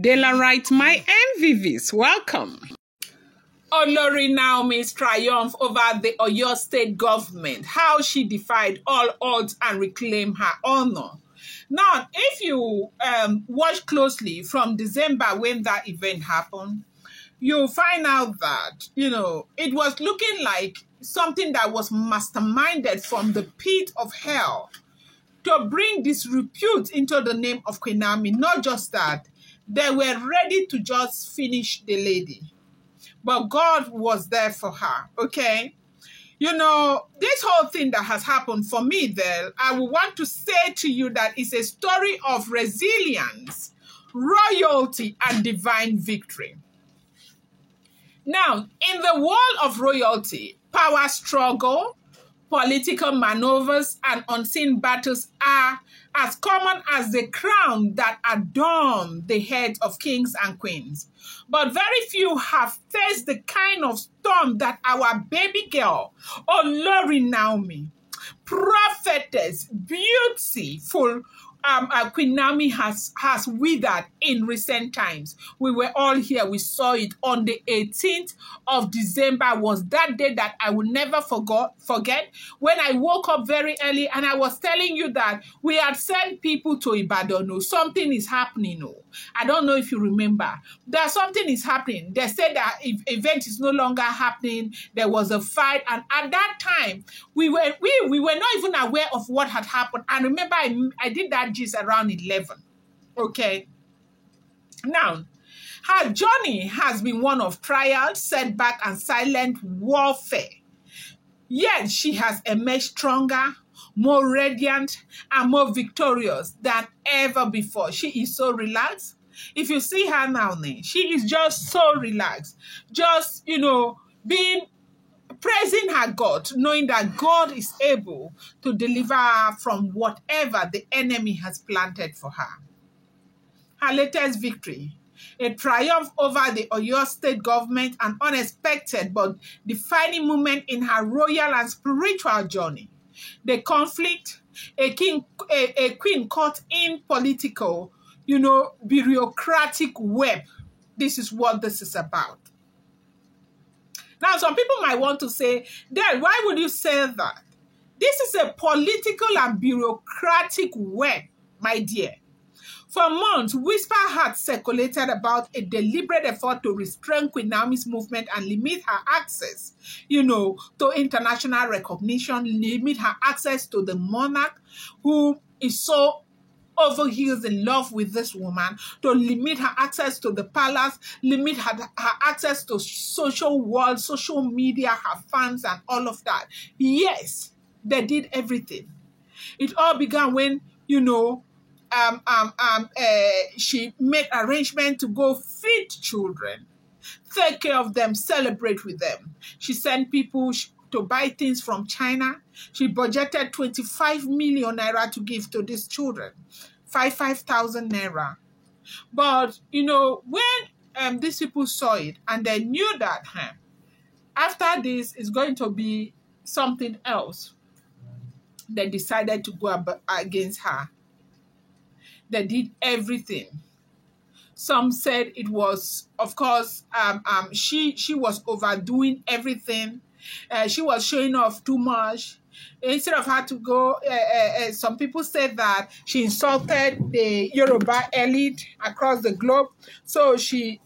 Daylight, my MVVs, welcome. Olori Naomi's triumph over the Oyo state government, how she defied all odds and reclaimed her honor. Now, if you watch closely from December when that event happened, you'll find out that, it was looking like something that was masterminded from the pit of hell to bring disrepute into the name of Queen Naomi. Not just that, they were ready to just finish the lady. But God was there for her, okay? This whole thing that has happened for me there, I would want to say to you that it's a story of resilience, royalty, and divine victory. Now, in the world of royalty, power struggle, political maneuvers, and unseen battles are as common as the crown that adorn the heads of kings and queens. But very few have faced the kind of storm that our baby girl, Olori Naomi, prophetess, beautiful, Queen Naomi has withered in recent times. We were all here. We saw it on the 18th of December was that day that I will never forget when I woke up very early and I was telling you that we had sent people to Ibadan. Something is happening. I don't know if you remember. There's something is happening. They said that if event is no longer happening, there was a fight. And at that time, we were not even aware of what had happened. And remember, I did that just around 11. Okay. Now, her journey has been one of trials, setback, and silent warfare. Yet she has emerged stronger, more radiant, and more victorious than ever before. She is so relaxed. If you see her now, she is just so relaxed. Just, praising her God, knowing that God is able to deliver her from whatever the enemy has planted for her. Her latest victory, a triumph over the Oyo state government, an unexpected but defining moment in her royal and spiritual journey. The conflict, a queen caught in political, bureaucratic web. This is what this is about. Now, some people might want to say, Dad, why would you say that? This is a political and bureaucratic web, my dear. For months, whisper had circulated about a deliberate effort to restrain Queen Naomi's movement and limit her access, to international recognition, limit her access to the monarch who is so over heels in love with this woman, to limit her access to the palace, limit her access to social world, social media, her fans, and all of that. Yes, they did everything. It all began when, she made arrangements to go feed children, take care of them, celebrate with them. She sent people to buy things from China. She budgeted 25 million naira to give to these children, 5,000 naira. But, when these people saw it and they knew that after this is going to be something else, they decided to go against her. They did everything. Some said it was, of course, she was overdoing everything. She was showing off too much. Instead of her to go, some people said that she insulted the Yoruba elite across the globe. So she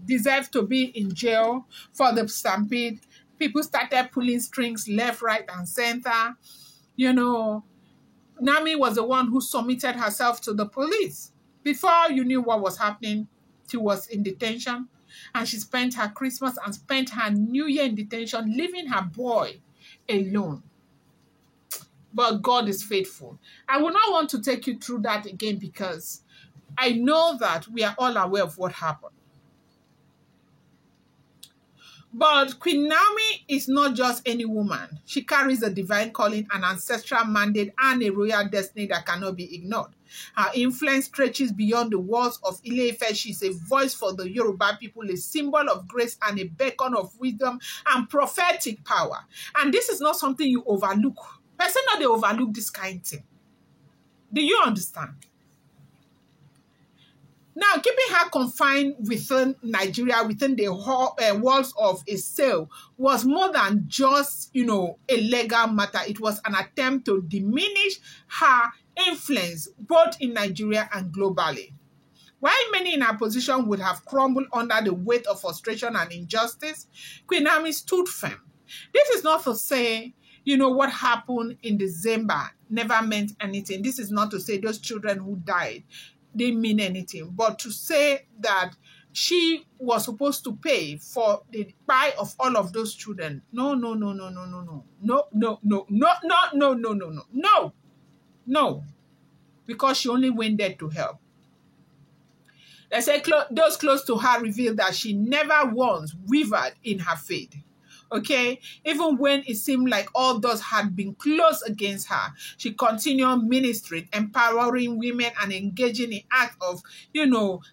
deserved to be in jail for the stampede. People started pulling strings left, right, and center. Naomi was the one who submitted herself to the police. Before you knew what was happening, she was in detention. And she spent her Christmas and spent her New Year in detention, leaving her boy alone. But God is faithful. I will not want to take you through that again because I know that we are all aware of what happened. But Queen Naomi is not just any woman. She carries a divine calling, an ancestral mandate, and a royal destiny that cannot be ignored. Her influence stretches beyond the walls of Ile-Ife. She's a voice for the Yoruba people, a symbol of grace and a beacon of wisdom and prophetic power. And this is not something you overlook. Person not they overlook this kind of thing. Do you understand? Now, keeping her confined within Nigeria, within the walls of a cell, was more than just, a legal matter. It was an attempt to diminish her influence both in Nigeria and globally. While many in her position would have crumbled under the weight of frustration and injustice, Queen Naomi stood firm. This is not to say, what happened in December never meant anything. This is not to say those children who died didn't mean anything, but to say that she was supposed to pay for the buy of all of those children. No, no, no, no, no, no, no, no, no, no, no, no, no, no, no, no, no, no, because she only went there to help. They say those close to her revealed that she never once wavered in her faith. Okay, even when it seemed like all those had been closed against her, she continued ministering, empowering women, and engaging in acts of,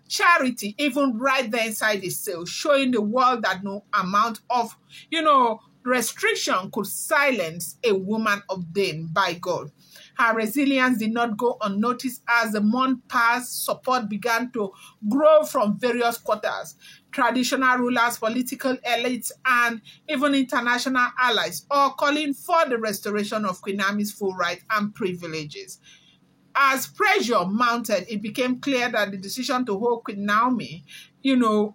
charity, even right there inside the cell, showing the world that no amount of, restriction could silence a woman ordained by God. Her resilience did not go unnoticed as the month passed. Support began to grow from various quarters. Traditional rulers, political elites, and even international allies, all calling for the restoration of Queen Naomi's full rights and privileges. As pressure mounted, it became clear that the decision to hold Queen Naomi,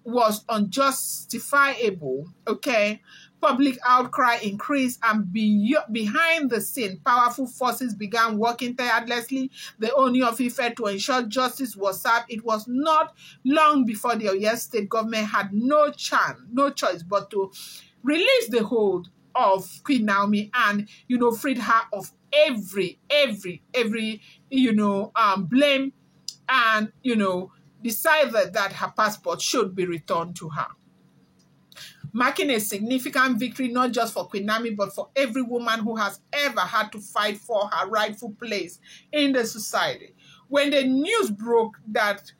was unjustifiable. Okay. Public outcry increased, and behind the scene, powerful forces began working tirelessly. The Oni of Ife to ensure justice was served. It was not long before the Oyo State government had no choice but to release the hold of Queen Naomi and, freed her of every blame, and, decided that her passport should be returned to her, marking a significant victory not just for Queen Naomi but for every woman who has ever had to fight for her rightful place in the society. When the news broke that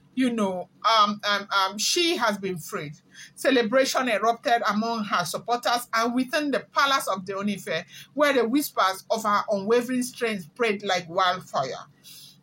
she has been freed, celebration erupted among her supporters and within the palace of the Onife, where the whispers of her unwavering strength spread like wildfire.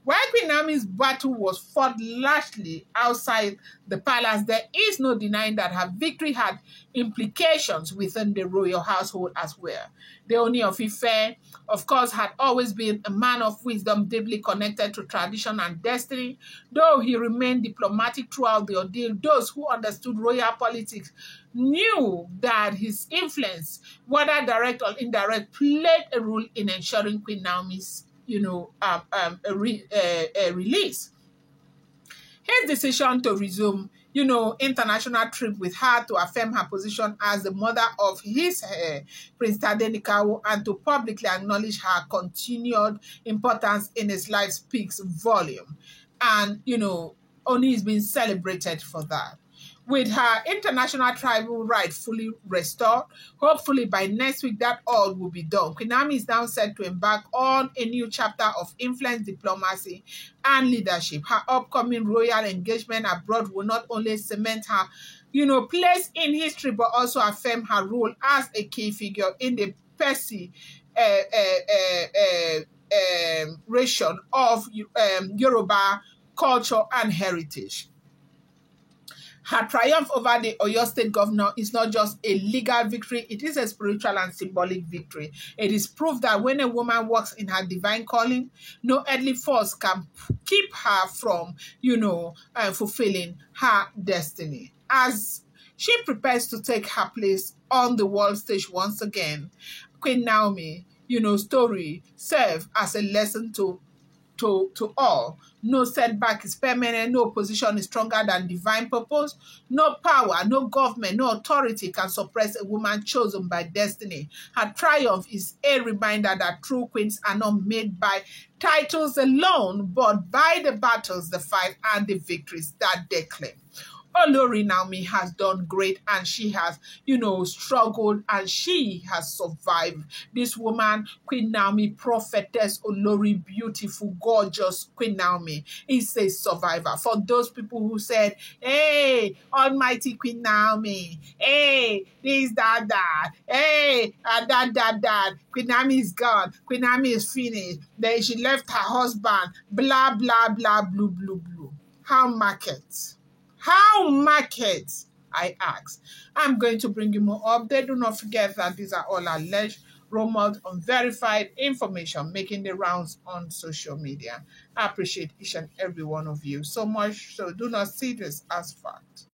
While Queen Naomi's battle was fought largely outside the palace, there is no denying that her victory had implications within the royal household as well. The Oni of Ife, of course, had always been a man of wisdom deeply connected to tradition and destiny. Though he remained diplomatic throughout the ordeal, those who understood royal politics knew that his influence, whether direct or indirect, played a role in ensuring Queen Naomi's release. His decision to resume, international trip with her to affirm her position as the mother of his Prince Tadenikawo and to publicly acknowledge her continued importance in his life speaks volume. And, Oni is being celebrated for that. With her international tribal right fully restored, hopefully by next week that all will be done. Queen Naomi is now set to embark on a new chapter of influence, diplomacy, and leadership. Her upcoming royal engagement abroad will not only cement her, place in history, but also affirm her role as a key figure in the Persian region of Yoruba culture and heritage. Her triumph over the Oyo State governor is not just a legal victory, it is a spiritual and symbolic victory. It is proof that when a woman walks in her divine calling, no earthly force can keep her from, fulfilling her destiny. As she prepares to take her place on the world stage once again, Queen Naomi, story serve as a lesson to all. No setback is permanent, no position is stronger than divine purpose. No power, no government, no authority can suppress a woman chosen by destiny. Her triumph is a reminder that true queens are not made by titles alone, but by the battles, the fight, and the victories that they claim. Olori Naomi has done great, and she has, struggled, and she has survived. This woman, Queen Naomi, prophetess Olori, beautiful, gorgeous Queen Naomi, is a survivor. For those people who said, hey, almighty Queen Naomi, hey, this, that, hey, that, Queen Naomi is gone, Queen Naomi is finished, then she left her husband, blah, blah, blah, blue, blue, blue. How markets? How markets? I ask. I'm going to bring you more updates. Do not forget that these are all alleged, rumored, unverified information making the rounds on social media. I appreciate each and every one of you so much. So do not see this as fact.